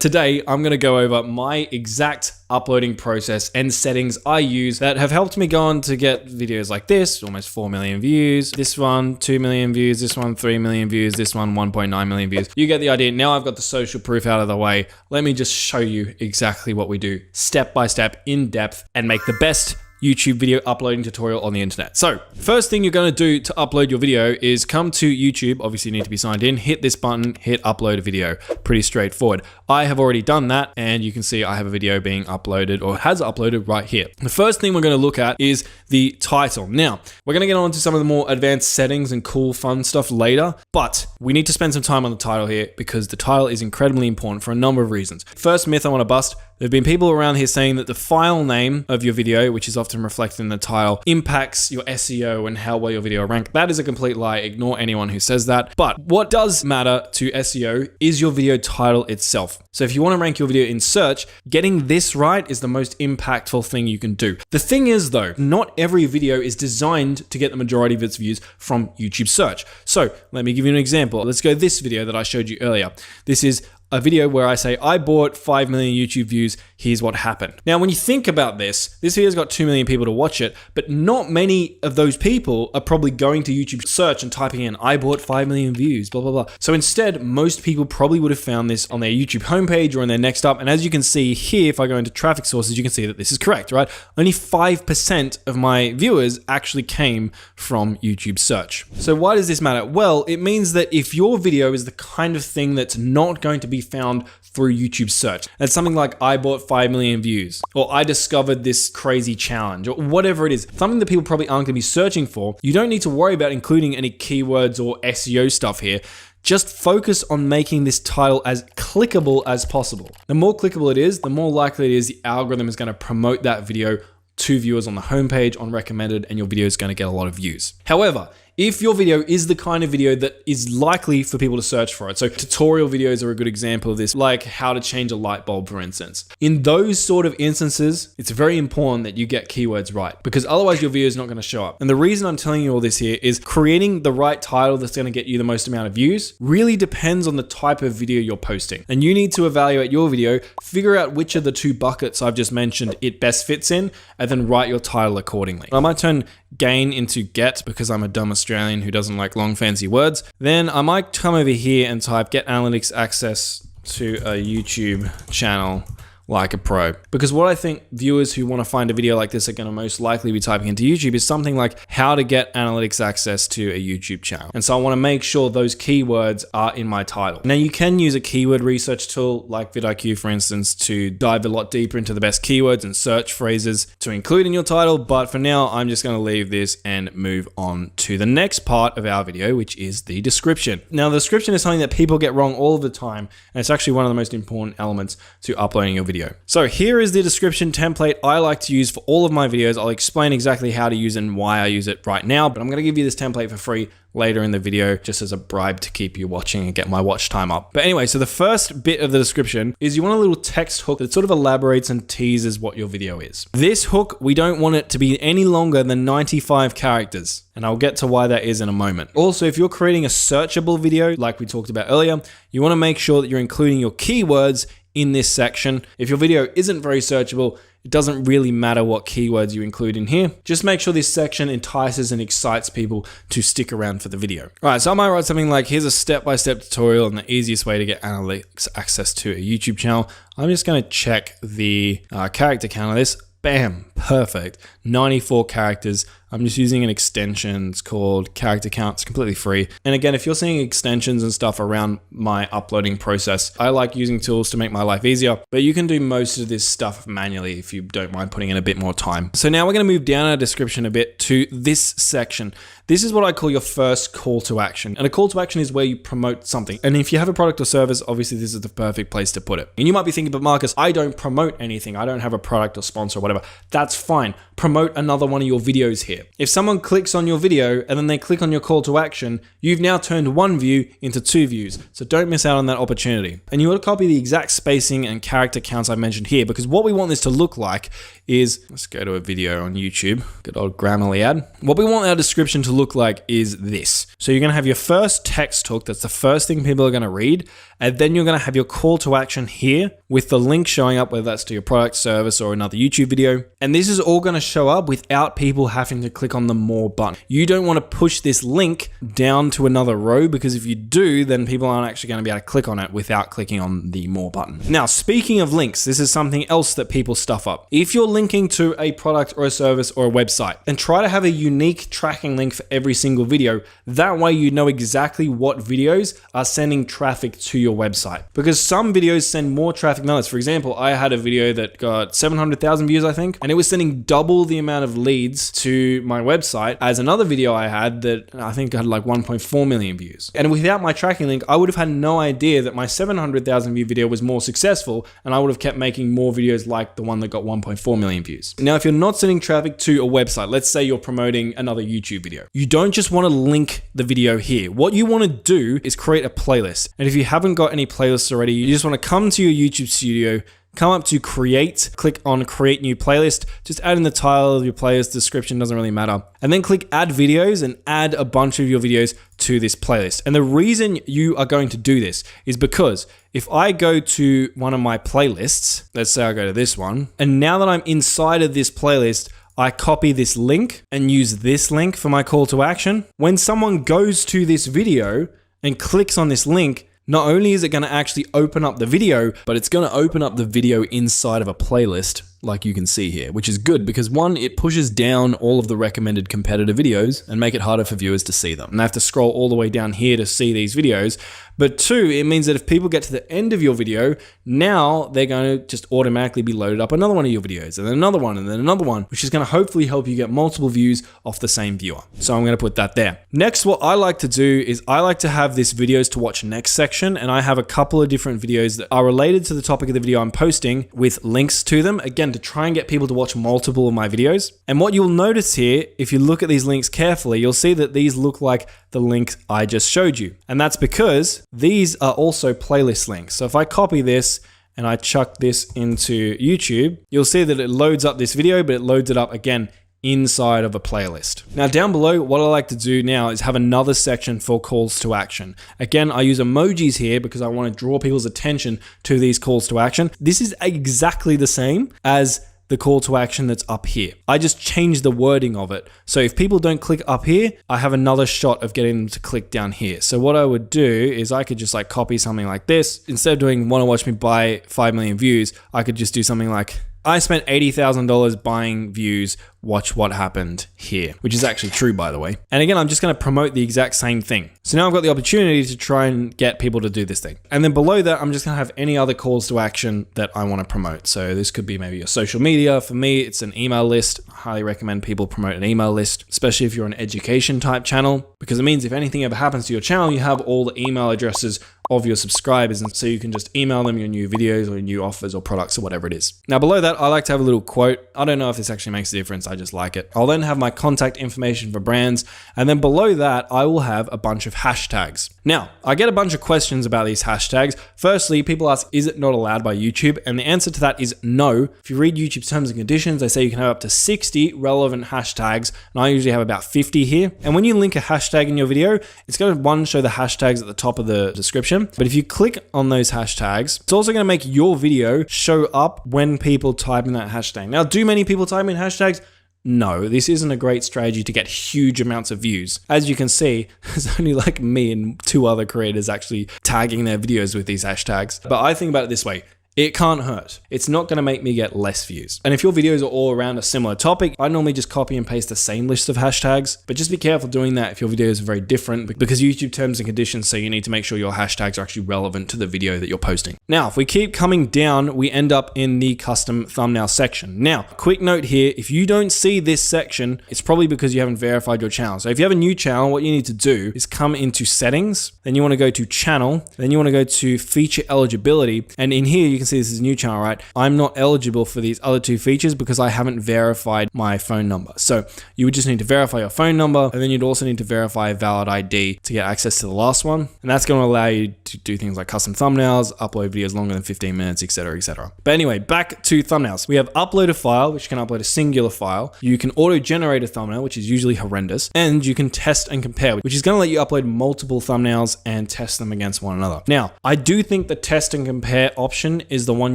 Today, I'm going to go over my exact uploading process and settings I use that have helped me go on to get videos like this, almost 4 million views, this one 2 million views, this one 3 million views, this one 1.9 million views. You get the idea. Now I've got the social proof out of the way. Let me just show you exactly what we do step by step, in depth, and make the best YouTube video uploading tutorial on the internet. So first thing you're going to do to upload your video is come to YouTube. Obviously you need to be signed in, hit this button, hit upload a video. Pretty straightforward. I have already done that and you can see I have a video being uploaded or has uploaded right here. The first thing we're going to look at is the title. Now we're going to get on to some of the more advanced settings and cool fun stuff later, but we need to spend some time on the title here because the title is incredibly important for a number of reasons. First myth I want to bust. There have been people around here saying that the file name of your video, which is often reflected in the title, impacts your SEO and how well your video ranks. That is a complete lie. Ignore anyone who says that. But what does matter to SEO is your video title itself. So if you want to rank your video in search, getting this right is the most impactful thing you can do. The thing is though, not every video is designed to get the majority of its views from YouTube search. So let me give you an example. Let's go this video that I showed you earlier. This is a video where I say, I bought 5 million YouTube views, here's what happened. Now, when you think about this video's got 2 million people to watch it, but not many of those people are probably going to YouTube search and typing in, I bought 5 million views, blah, blah, blah. So instead, most people probably would have found this on their YouTube homepage or in their next up. And as you can see here, if I go into traffic sources, you can see that this is correct, right? Only 5% of my viewers actually came from YouTube search. So why does this matter? Well, it means that if your video is the kind of thing that's not going to be found through YouTube search. That's something like I bought 5 million views, or I discovered this crazy challenge, or whatever it is, something that people probably aren't going to be searching for. You don't need to worry about including any keywords or SEO stuff here. Just focus on making this title as clickable as possible. The more clickable it is, the more likely it is the algorithm is going to promote that video to viewers on the homepage, on recommended, and your video is going to get a lot of views. However, if your video is the kind of video that is likely for people to search for it, so tutorial videos are a good example of this, like how to change a light bulb, for instance. In those sort of instances, it's very important that you get keywords right because otherwise your video is not going to show up. And the reason I'm telling you all this here is creating the right title that's going to get you the most amount of views really depends on the type of video you're posting. And you need to evaluate your video, figure out which of the two buckets I've just mentioned it best fits in, and then write your title accordingly. I might turn gain into get because I'm a dumb Australian who doesn't like long fancy words. Then I might come over here and type get analytics access to a YouTube channel like a pro. Because what I think viewers who want to find a video like this are going to most likely be typing into YouTube is something like how to get analytics access to a YouTube channel. And so I want to make sure those keywords are in my title. Now you can use a keyword research tool like vidIQ, for instance, to dive a lot deeper into the best keywords and search phrases to include in your title. But for now, I'm just going to leave this and move on to the next part of our video, which is the description. Now the description is something that people get wrong all the time. And it's actually one of the most important elements to uploading your video. So here is the description template I like to use for all of my videos. I'll explain exactly how to use it and why I use it right now, but I'm going to give you this template for free later in the video just as a bribe to keep you watching and get my watch time up. But anyway, so the first bit of the description is you want a little text hook that sort of elaborates and teases what your video is. This hook, we don't want it to be any longer than 95 characters. And I'll get to why that is in a moment. Also, if you're creating a searchable video, like we talked about earlier, you want to make sure that you're including your keywords in this section. If your video isn't very searchable, it doesn't really matter what keywords you include in here. Just make sure this section entices and excites people to stick around for the video. All right, so I might write something like, here's a step-by-step tutorial on the easiest way to get analytics access to a YouTube channel. I'm just gonna check the character count of this. Bam, perfect. 94 characters. I'm just using an extension. It's called character count. It's completely free. And again, if you're seeing extensions and stuff around my uploading process, I like using tools to make my life easier, but you can do most of this stuff manually if you don't mind putting in a bit more time. So now we're going to move down our description a bit to this section. This is what I call your first call to action. And a call to action is where you promote something. And if you have a product or service, obviously this is the perfect place to put it. And you might be thinking, but Marcus, I don't promote anything. I don't have a product or sponsor or whatever. That's that's fine. Promote another one of your videos here. If someone clicks on your video and then they click on your call to action, you've now turned 1 view into 2 views. So don't miss out on that opportunity. And you want to copy the exact spacing and character counts I mentioned here, because what we want this to look like is, let's go to a video on YouTube, good old Grammarly ad. What we want our description to look like is this. So you're going to have your first text hook, that's the first thing people are going to read, and then you're going to have your call to action here with the link showing up, whether that's to your product, service, or another YouTube video. And this is all going to show up without people having to click on the more button. You don't want to push this link down to another row, because if you do, then people aren't actually going to be able to click on it without clicking on the more button. Now, speaking of links, this is something else that people stuff up. If you're linking to a product or a service or a website, then try to have a unique tracking link for every single video. That way you know exactly what videos are sending traffic to your website, because some videos send more traffic than others. For example, I had a video that got 700,000 views, I think, and it was sending double the amount of leads to my website as another video I had that I think had like 1.4 million views. And without my tracking link, I would have had no idea that my 700,000 view video was more successful, and I would have kept making more videos like the one that got 1.4 million views. Now, if you're not sending traffic to a website, let's say you're promoting another YouTube video, you don't just want to link the video here. What you want to do is create a playlist. And if you haven't got any playlists already, you just want to come to your YouTube studio, come up to create, click on create new playlist, just add in the title of your playlist, description doesn't really matter. And then click add videos and add a bunch of your videos to this playlist. And the reason you are going to do this is because if I go to one of my playlists, let's say I go to this one, and now that I'm inside of this playlist, I copy this link and use this link for my call to action. When someone goes to this video and clicks on this link, not only is it going to actually open up the video, but it's going to open up the video inside of a playlist, like you can see here, which is good because one, it pushes down all of the recommended competitor videos and make it harder for viewers to see them. And they have to scroll all the way down here to see these videos. But two, it means that if people get to the end of your video, now they're going to just automatically be loaded up another one of your videos, and then another one, and then another one, which is going to hopefully help you get multiple views off the same viewer. So I'm going to put that there. Next, what I like to do is I like to have this videos to watch next section, and I have a couple of different videos that are related to the topic of the video I'm posting with links to them, again, to try and get people to watch multiple of my videos. And what you'll notice here, if you look at these links carefully, you'll see that these look like the link I just showed you. And that's because these are also playlist links. So if I copy this and I chuck this into YouTube, you'll see that it loads up this video, but it loads it up again inside of a playlist. Now down below, what I like to do now is have another section for calls to action. Again, I use emojis here because I want to draw people's attention to these calls to action. This is exactly the same as the call to action that's up here. I just changed the wording of it. So if people don't click up here, I have another shot of getting them to click down here. So what I would do is I could just like copy something like this. Instead of doing want to watch me buy 5 million views, I could just do something like, I spent $80,000 buying views, watch what happened here, which is actually true, by the way. And again, I'm just going to promote the exact same thing. So now I've got the opportunity to try and get people to do this thing. And then below that, I'm just going to have any other calls to action that I want to promote. So this could be maybe your social media. For me, it's an email list. I highly recommend people promote an email list, especially if you're an education type channel, because it means if anything ever happens to your channel, you have all the email addresses of your subscribers, and so you can just email them your new videos or your new offers or products or whatever it is. Now below that, I like to have a little quote. I don't know if this actually makes a difference, I just like it. I'll then have my contact information for brands, and then below that, I will have a bunch of hashtags. Now, I get a bunch of questions about these hashtags. Firstly, people ask, is it not allowed by YouTube? And the answer to that is no. If you read YouTube's terms and conditions, they say you can have up to 60 relevant hashtags, and I usually have about 50 here. And when you link a hashtag in your video, it's going to one, show the hashtags at the top of the description. But if you click on those hashtags, it's also going to make your video show up when people type in that hashtag. Now, do many people type in hashtags? No, this isn't a great strategy to get huge amounts of views. As you can see, there's only like me and 2 other creators actually tagging their videos with these hashtags. But I think about it this way. It can't hurt. It's not going to make me get less views. And if your videos are all around a similar topic, I normally just copy and paste the same list of hashtags, but just be careful doing that if your videos are very different, because YouTube terms and conditions say you need to make sure your hashtags are actually relevant to the video that you're posting. Now, if we keep coming down, we end up in the custom thumbnail section. Now, quick note here, if you don't see this section, it's probably because you haven't verified your channel. So if you have a new channel, what you need to do is come into settings, then you want to go to channel, then you want to go to feature eligibility, and in here you can can see this is a new channel, right? I'm not eligible for these other two features because I haven't verified my phone number. So you would just need to verify your phone number, and then you'd also need to verify a valid ID to get access to the last one. And that's going to allow you to do things like custom thumbnails, upload videos longer than 15 minutes, etc., etc. But anyway, back to thumbnails. We have upload a file, which can upload a singular file. You can auto-generate a thumbnail, which is usually horrendous, and you can test and compare, which is going to let you upload multiple thumbnails and test them against one another. Now, I do think the test and compare option is the one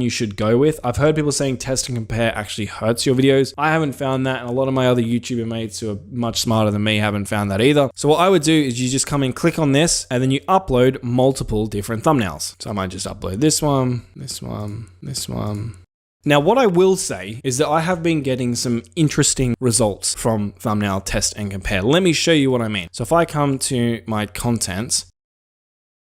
you should go with. I've heard people saying test and compare actually hurts your videos. I haven't found that, and a lot of my other YouTuber mates who are much smarter than me haven't found that either. So what I would do is you just come in, click on this, and then you upload multiple different thumbnails. So I might just upload this one, this one, this one. Now, what I will say is that I have been getting some interesting results from thumbnail test and compare. Let me show you what I mean. So if I come to my contents,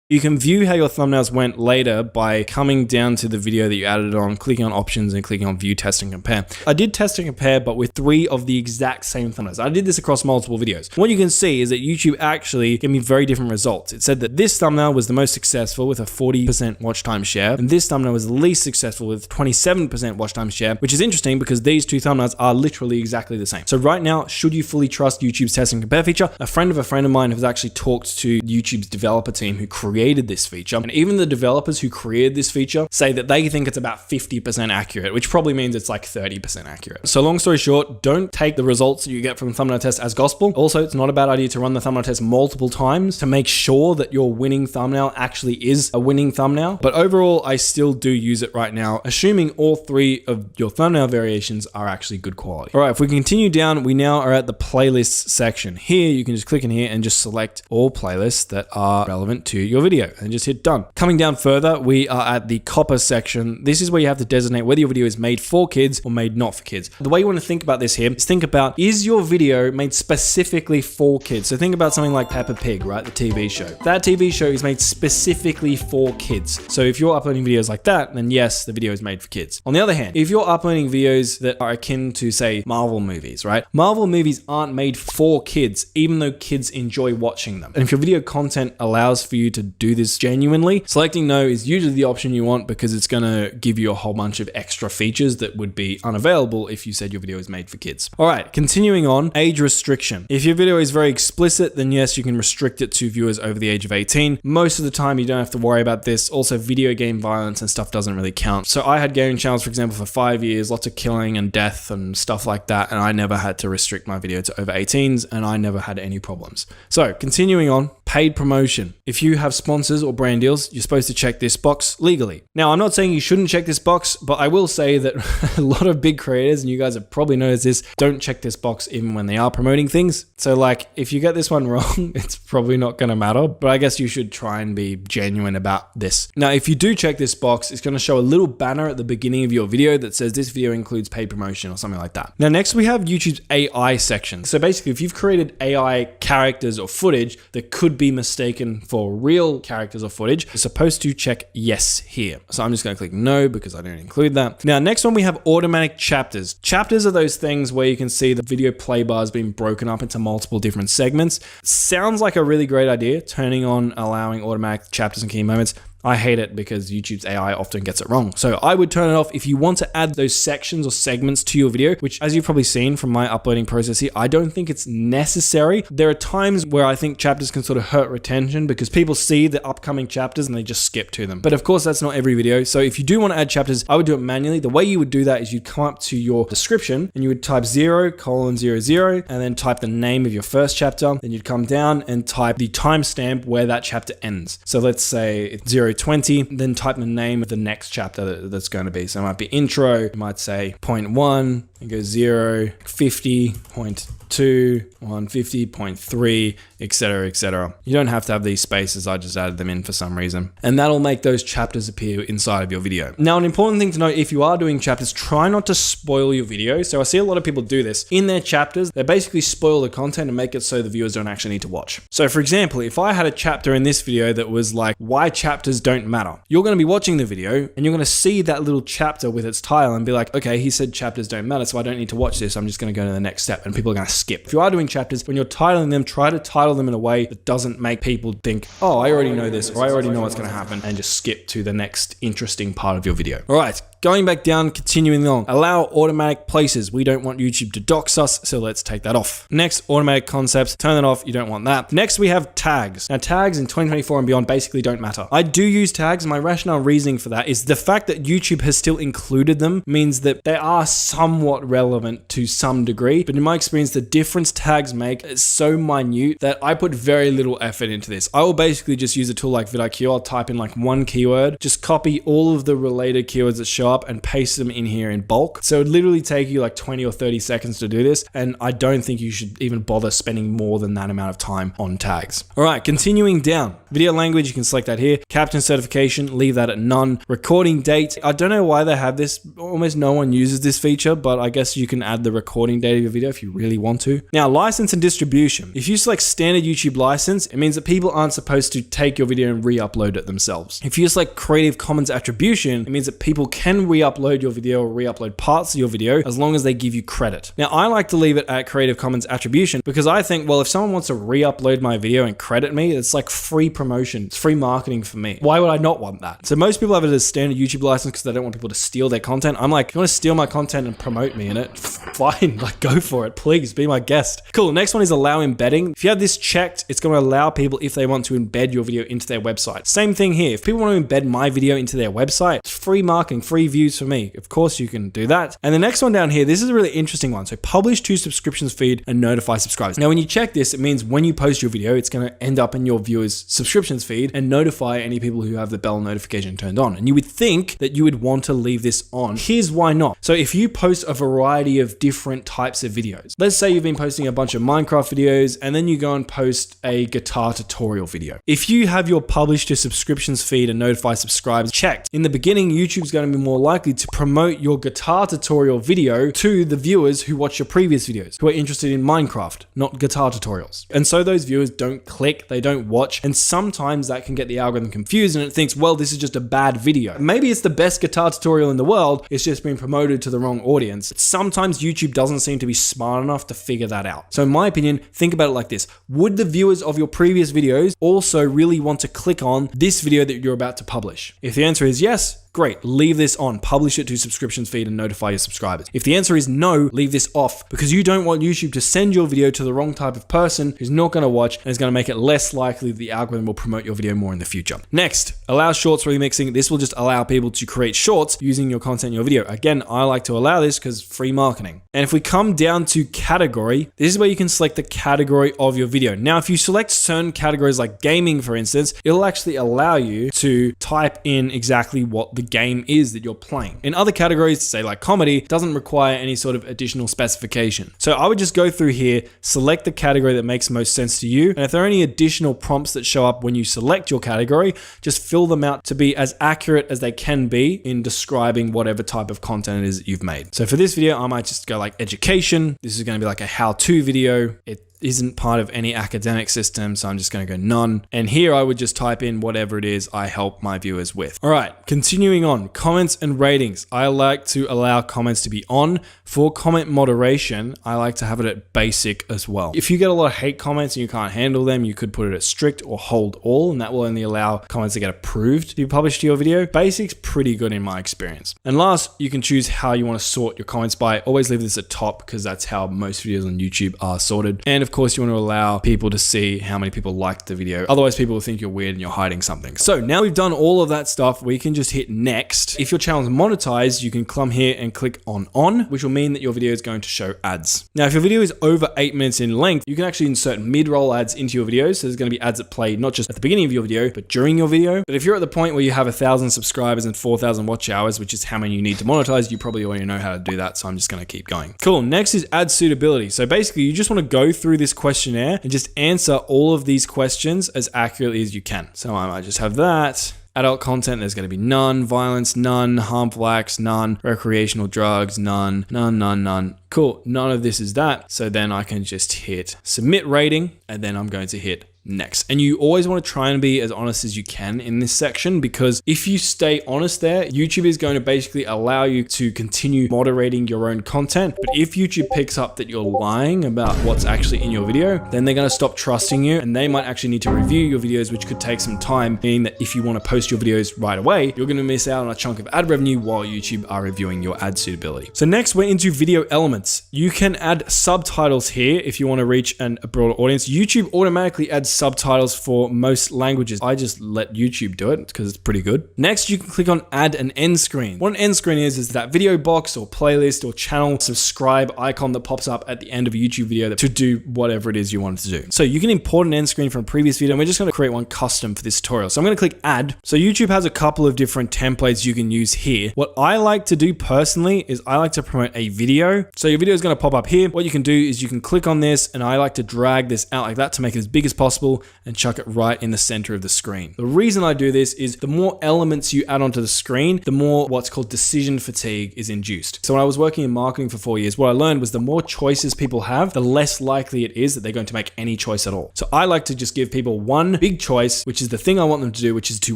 you can view how your thumbnails went later by coming down to the video that you added on, clicking on options and clicking on view, test and compare. I did test and compare, but with 3 of the exact same thumbnails. I did this across multiple videos. What you can see is that YouTube actually gave me very different results. It said that this thumbnail was the most successful with a 40% watch time share, and this thumbnail was the least successful with 27% watch time share, which is interesting because these 2 thumbnails are literally exactly the same. So right now, should you fully trust YouTube's test and compare feature? A friend of mine has actually talked to YouTube's developer team who created this feature, and even the developers who created this feature say that they think it's about 50% accurate, which probably means it's like 30% accurate. So long story short, don't take the results that you get from thumbnail test as gospel. Also, it's not a bad idea to run the thumbnail test multiple times to make sure that your winning thumbnail actually is a winning thumbnail. But overall, I still do use it right now, assuming all 3 of your thumbnail variations are actually good quality. All right, if we continue down, we now are at the playlists section. Here, you can just click in here and just select all playlists that are relevant to your video and just hit done. Coming down further, we are at the copper section. This is where you have to designate whether your video is made for kids or made not for kids. The way you want to think about this here is think about, is your video made specifically for kids? So think about something like Peppa Pig, right? The TV show. That TV show is made specifically for kids. So if you're uploading videos like that, then yes, the video is made for kids. On the other hand, if you're uploading videos that are akin to, say, Marvel movies, right? Marvel movies aren't made for kids, even though kids enjoy watching them. And if your video content allows for you to do this genuinely, selecting no is usually the option you want because it's going to give you a whole bunch of extra features that would be unavailable if you said your video is made for kids. All right, continuing on, age restriction. If your video is very explicit, then yes, you can restrict it to viewers over the age of 18. Most of the time, you don't have to worry about this. Also, video game violence and stuff doesn't really count. So I had gaming channels, for example, for 5 years, lots of killing and death and stuff like that, and I never had to restrict my video to over 18s, and I never had any problems. So continuing on, paid promotion. If you have sponsors or brand deals, you're supposed to check this box legally. Now, I'm not saying you shouldn't check this box, but I will say that a lot of big creators, and you guys have probably noticed this, don't check this box even when they are promoting things. So like, if you get this one wrong, it's probably not going to matter, but I guess you should try and be genuine about this. Now, if you do check this box, it's going to show a little banner at the beginning of your video that says this video includes paid promotion or something like that. Now, next we have YouTube's AI section. So basically, if you've created AI characters or footage that could be mistaken for real characters or footage, you're supposed to check yes here. So I'm just going to click no because I don't include that. Now, next one, we have automatic chapters. Chapters are those things where you can see the video play bar has been broken up into multiple different segments. Sounds like a really great idea, turning on allowing automatic chapters and key moments. I hate it because YouTube's AI often gets it wrong. So I would turn it off if you want to add those sections or segments to your video, which, as you've probably seen from my uploading process here, I don't think it's necessary. There are times where I think chapters can sort of hurt retention because people see the upcoming chapters and they just skip to them. But of course, that's not every video. So if you do want to add chapters, I would do it manually. The way you would do that is you'd come up to your description and you would type 0:00 and then type the name of your first chapter. Then you'd come down and type the timestamp where that chapter ends. So let's say it's 0:20, then type the name of the next chapter that's going to be. So it might be intro, it might say 0.1, it goes 0, 50, 0.2, 150, 0.3, etc., etc. You don't have to have these spaces, I just added them in for some reason. And that'll make those chapters appear inside of your video. Now, an important thing to note, if you are doing chapters, try not to spoil your video. So I see a lot of people do this. In their chapters, they basically spoil the content and make it so the viewers don't actually need to watch. So for example, if I had a chapter in this video that was like, why chapters don't matter, you're going to be watching the video and you're going to see that little chapter with its title and be like, okay, he said chapters don't matter. So so I don't need to watch this. I'm just going to go to the next step, and people are going to skip. If you are doing chapters, when you're titling them, try to title them in a way that doesn't make people think, oh, I already know this, or I already know what's going to happen, and just skip to the next interesting part of your video. All right. Going back down, continuing on, allow automatic places. We don't want YouTube to dox us, so let's take that off. Next, automatic concepts, turn that off. You don't want that. Next, we have tags. Now, tags in 2024 and beyond basically don't matter. I do use tags. My rationale reasoning for that is the fact that YouTube has still included them means that they are somewhat relevant to some degree. But in my experience, the difference tags make is so minute that I put very little effort into this. I will basically just use a tool like vidIQ. I'll type in like one keyword, just copy all of the related keywords that show up and paste them in here in bulk. So it would literally take you like 20 or 30 seconds to do this. And I don't think you should even bother spending more than that amount of time on tags. All right, continuing down. Video language, you can select that here. Caption certification, leave that at none. Recording date, I don't know why they have this. Almost no one uses this feature, but I guess you can add the recording date of your video if you really want to. Now, license and distribution. If you select standard YouTube license, it means that people aren't supposed to take your video and re-upload it themselves. If you select Creative Commons attribution, it means that people can re-upload your video or re-upload parts of your video as long as they give you credit. Now, I like to leave it at Creative Commons attribution because I think, well, if someone wants to re-upload my video and credit me, it's like free promotion. It's free marketing for me. Why would I not want that? So most people have it as standard YouTube license because they don't want people to steal their content. I'm like, if you want to steal my content and promote me in it, fine, like go for it. Please be my guest. Cool. Next one is allow embedding. If you have this checked, it's going to allow people if they want to embed your video into their website. Same thing here. If people want to embed my video into their website, it's free marketing, free views for me. Of course you can do that. And the next one down here, this is a really interesting one. So publish to subscriptions feed and notify subscribers. Now, when you check this, it means when you post your video, it's going to end up in your viewers' subscriptions feed and notify any people who have the bell notification turned on. And you would think that you would want to leave this on. Here's why not. So if you post a variety of different types of videos, let's say you've been posting a bunch of Minecraft videos and then you go and post a guitar tutorial video. If you have your publish to subscriptions feed and notify subscribers checked, in the beginning, YouTube's going to be more likely to promote your guitar tutorial video to the viewers who watch your previous videos, who are interested in Minecraft, not guitar tutorials. And so those viewers don't click, they don't watch, and sometimes that can get the algorithm confused and it thinks, well, this is just a bad video. Maybe it's the best guitar tutorial in the world, it's just been promoted to the wrong audience. Sometimes YouTube doesn't seem to be smart enough to figure that out. So in my opinion, think about it like this. Would the viewers of your previous videos also really want to click on this video that you're about to publish? If the answer is yes, great, leave this on, publish it to subscriptions feed and notify your subscribers. If the answer is no, leave this off because you don't want YouTube to send your video to the wrong type of person who's not going to watch and is going to make it less likely that the algorithm will promote your video more in the future. Next, allow shorts remixing. This will just allow people to create shorts using your content in your video. Again, I like to allow this because free marketing. And if we come down to category, this is where you can select the category of your video. Now, if you select certain categories like gaming, for instance, it'll actually allow you to type in exactly what the game is that you're playing. In other categories, say like comedy, doesn't require any sort of additional specification. So I would just go through here, select the category that makes most sense to you. And if there are any additional prompts that show up when you select your category, just fill them out to be as accurate as they can be in describing whatever type of content it is that you've made. So for this video, I might just go like education. This is going to be like a how-to video. It isn't part of any academic system, so I'm just going to go none. And here I would just type in whatever it is I help my viewers with. All right, continuing on, comments and ratings. I like to allow comments to be on. For comment moderation, I like to have it at basic as well. If you get a lot of hate comments and you can't handle them, you could put it at strict or hold all, and that will only allow comments to get approved to be published to your video. Basic's pretty good in my experience. And last, you can choose how you want to sort your comments by. Always leave this at top because that's how most videos on YouTube are sorted. And of course, you want to allow people to see how many people liked the video. Otherwise, people will think you're weird and you're hiding something. So now we've done all of that stuff, we can just hit next. If your channel is monetized, you can come here and click on, which will mean that your video is going to show ads. Now, if your video is over 8 minutes in length, you can actually insert mid-roll ads into your videos. So there's going to be ads that play not just at the beginning of your video, but during your video. But if you're at the point where you have 1,000 subscribers and 4,000 watch hours, which is how many you need to monetize, you probably already know how to do that. So I'm just going to keep going. Cool. Next is ad suitability. So basically, you just want to go through this questionnaire and just answer all of these questions as accurately as you can. So I might just have that. Adult content, there's going to be none. Violence, none. Harmful acts, none. Recreational drugs, none. None. Cool. None of this is that. So then I can just hit submit rating, and then I'm going to hit next. And you always want to try and be as honest as you can in this section, because if you stay honest there, YouTube is going to basically allow you to continue moderating your own content. But if YouTube picks up that you're lying about what's actually in your video, then they're going to stop trusting you, and they might actually need to review your videos, which could take some time, meaning that if you want to post your videos right away, you're going to miss out on a chunk of ad revenue while YouTube are reviewing your ad suitability. So next, we're into video elements. You can add subtitles here if you want to reach a broader audience. YouTube automatically adds subtitles for most languages. I just let YouTube do it because it's pretty good. Next, you can click on add an end screen. What an end screen is that video box or playlist or channel subscribe icon that pops up at the end of a YouTube video to do whatever it is you want it to do. So you can import an end screen from a previous video, and we're just going to create one custom for this tutorial. So I'm going to click add. So YouTube has a couple of different templates you can use here. What I like to do personally is I like to promote a video. So your video is going to pop up here. What you can do is you can click on this, and I like to drag this out like that to make it as big as possible and chuck it right in the center of the screen. The reason I do this is the more elements you add onto the screen, the more what's called decision fatigue is induced. So when I was working in marketing for 4 years, what I learned was the more choices people have, the less likely it is that they're going to make any choice at all. So I like to just give people one big choice, which is the thing I want them to do, which is to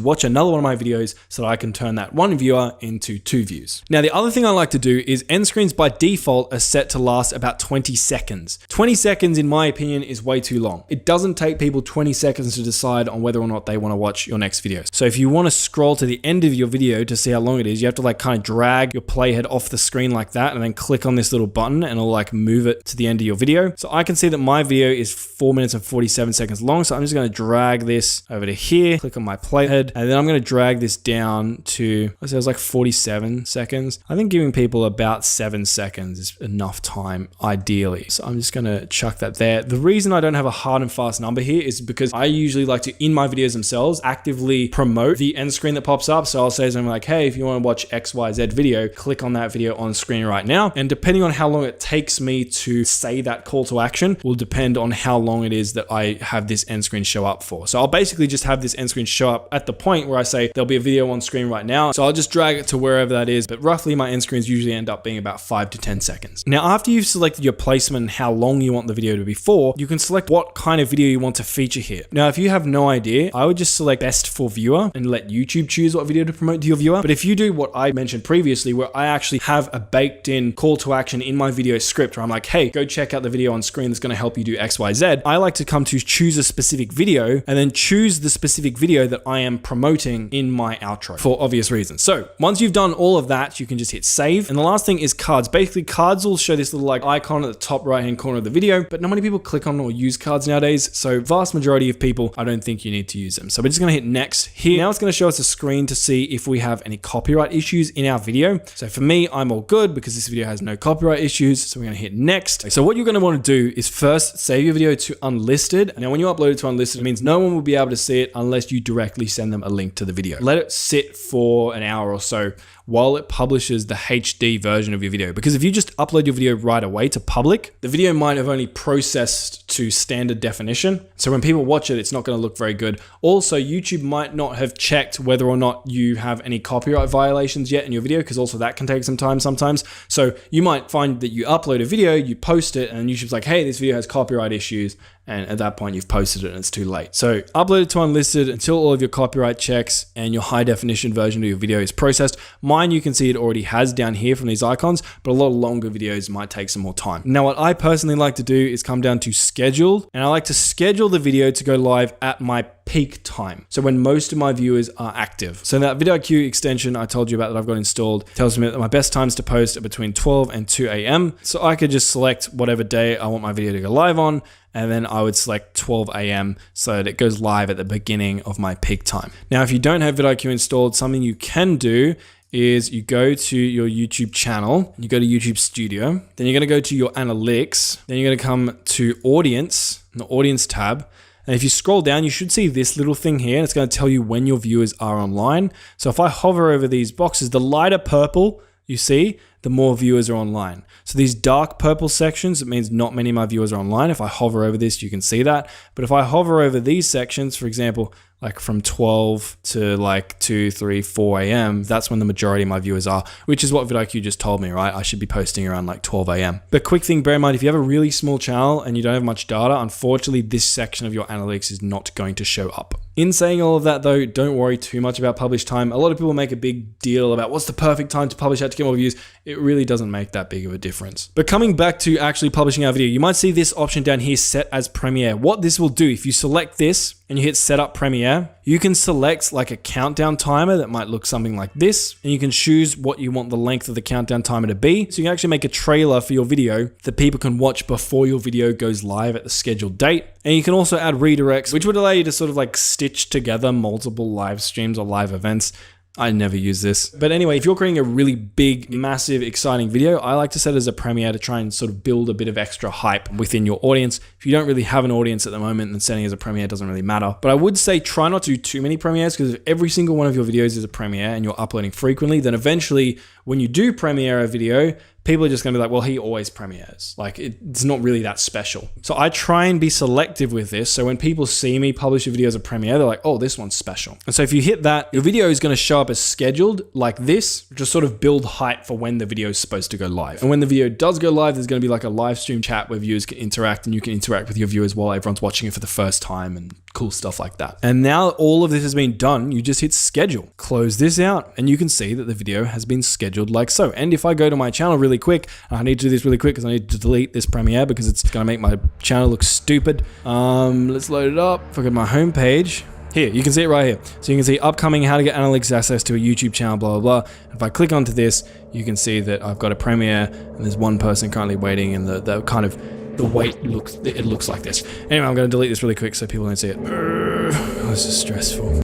watch another one of my videos so that I can turn that one viewer into 2 views. Now, the other thing I like to do is end screens by default are set to last about 20 seconds. 20 seconds, in my opinion, is way too long. It doesn't take people 20 seconds to decide on whether or not they want to watch your next video. So if you want to scroll to the end of your video to see how long it is, you have to like kind of drag your playhead off the screen like that, and then click on this little button and it'll like move it to the end of your video. So I can see that my video is 4 minutes and 47 seconds long. So I'm just going to drag this over to here, click on my playhead, and then I'm going to drag this down to, let's say it was like 47 seconds. I think giving people about 7 seconds is enough time ideally. So I'm just going to chuck that there. The reason I don't have a hard and fast number here is because I usually like to, in my videos themselves, actively promote the end screen that pops up. So I'll say something like, hey, if you want to watch XYZ video, click on that video on screen right now. And depending on how long it takes me to say that call to action will depend on how long it is that I have this end screen show up for. So I'll basically just have this end screen show up at the point where I say there'll be a video on screen right now. So I'll just drag it to wherever that is. But roughly my end screens usually end up being about 5 to 10 seconds. Now, after you've selected your placement and how long you want the video to be for, you can select what kind of video you want to feature here. Now, if you have no idea, I would just select best for viewer and let YouTube choose what video to promote to your viewer. But if you do what I mentioned previously, where I actually have a baked in call to action in my video script where I'm like, hey, go check out the video on screen that's going to help you do XYZ. I like to come to choose a specific video and then choose the specific video that I am promoting in my outro for obvious reasons. So once you've done all of that, you can just hit save. And the last thing is cards. Basically, cards will show this little like icon at the top right hand corner of the video, but not many people click on or use cards nowadays. So vast majority of people, I don't think you need to use them. So we're just going to hit next here. Now it's going to show us a screen to see if we have any copyright issues in our video. So for me, I'm all good because this video has no copyright issues. So we're going to hit next. So what you're going to want to do is first save your video to unlisted. Now, when you upload it to unlisted, it means no one will be able to see it unless you directly send them a link to the video. Let it sit for an hour or so while it publishes the HD version of your video. Because if you just upload your video right away to public, the video might have only processed to standard definition. So when people watch it, it's not going to look very good. Also, YouTube might not have checked whether or not you have any copyright violations yet in your video, because also that can take some time sometimes. So you might find that you upload a video, you post it, and YouTube's like, hey, this video has copyright issues. And at that point, you've posted it and it's too late. So upload it to unlisted until all of your copyright checks and your high definition version of your video is processed. Mine, you can see it already has down here from these icons, but a lot of longer videos might take some more time. Now, what I personally like to do is come down to schedule, and I like to schedule the video to go live at my peak time. So when most of my viewers are active. So that vidIQ extension I told you about that I've got installed tells me that my best times to post are between 12 and 2 a.m. So I could just select whatever day I want my video to go live on, and then I would select 12 a.m. so that it goes live at the beginning of my peak time. Now, if you don't have vidIQ installed, something you can do is you go to your YouTube channel, you go to YouTube Studio, then you're going to go to your analytics, then you're going to come to audience, the audience tab. And if you scroll down, you should see this little thing here, and it's going to tell you when your viewers are online. So if I hover over these boxes, the lighter purple you see, the more viewers are online. So these dark purple sections, it means not many of my viewers are online. If I hover over this, you can see that. But if I hover over these sections, for example, like from 12 to like 2, 3, 4 a.m. That's when the majority of my viewers are, which is what vidIQ just told me, right? I should be posting around like 12 a.m. But quick thing, bear in mind, if you have a really small channel and you don't have much data, unfortunately, this section of your analytics is not going to show up. In saying all of that though, don't worry too much about publish time. A lot of people make a big deal about what's the perfect time to publish out to get more views. It really doesn't make that big of a difference. But coming back to actually publishing our video, you might see this option down here set as Premiere. What this will do, if you select this and you hit set up Premiere, you can select like a countdown timer that might look something like this, and you can choose what you want the length of the countdown timer to be. So you can actually make a trailer for your video that people can watch before your video goes live at the scheduled date. And you can also add redirects, which would allow you to sort of like stitch together multiple live streams or live events. I never use this. But anyway, if you're creating a really big, massive, exciting video, I like to set it as a premiere to try and sort of build a bit of extra hype within your audience. If you don't really have an audience at the moment, then setting it as a premiere doesn't really matter. But I would say try not to do too many premieres, because if every single one of your videos is a premiere and you're uploading frequently, then eventually when you do premiere a video, people are just gonna be like, well, he always premieres. Like, it's not really that special. So I try and be selective with this. So when people see me publish a video as a premiere, they're like, oh, this one's special. And so if you hit that, your video is gonna show up as scheduled like this, just sort of build hype for when the video is supposed to go live. And when the video does go live, there's gonna be like a live stream chat where viewers can interact, and you can interact with your viewers while everyone's watching it for the first time and cool stuff like that. And now all of this has been done, you just hit schedule. Close this out, and you can see that the video has been scheduled like so. And if I go to my channel really quick, I need to do this really quick because I need to delete this premiere because it's gonna make my channel look stupid. Let's load it up. If I go to my homepage, here, you can see it right here. So you can see upcoming, how to get analytics access to a YouTube channel, blah, blah, blah. If I click onto this, you can see that I've got a premiere and there's one person currently waiting, and the kind of, the wait looks, it looks like this. Anyway, I'm gonna delete this really quick so people don't see it. Oh, this is stressful.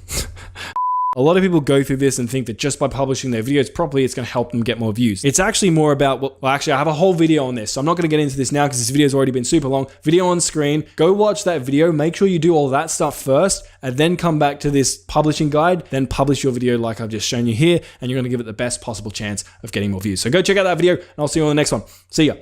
A lot of people go through this and think that just by publishing their videos properly, it's going to help them get more views. It's actually more about, well, actually, I have a whole video on this, so I'm not going to get into this now because this video has already been super long. Video on screen. Go watch that video. Make sure you do all that stuff first, and then come back to this publishing guide. Then publish your video like I've just shown you here, and you're going to give it the best possible chance of getting more views. So go check out that video, and I'll see you on the next one. See ya.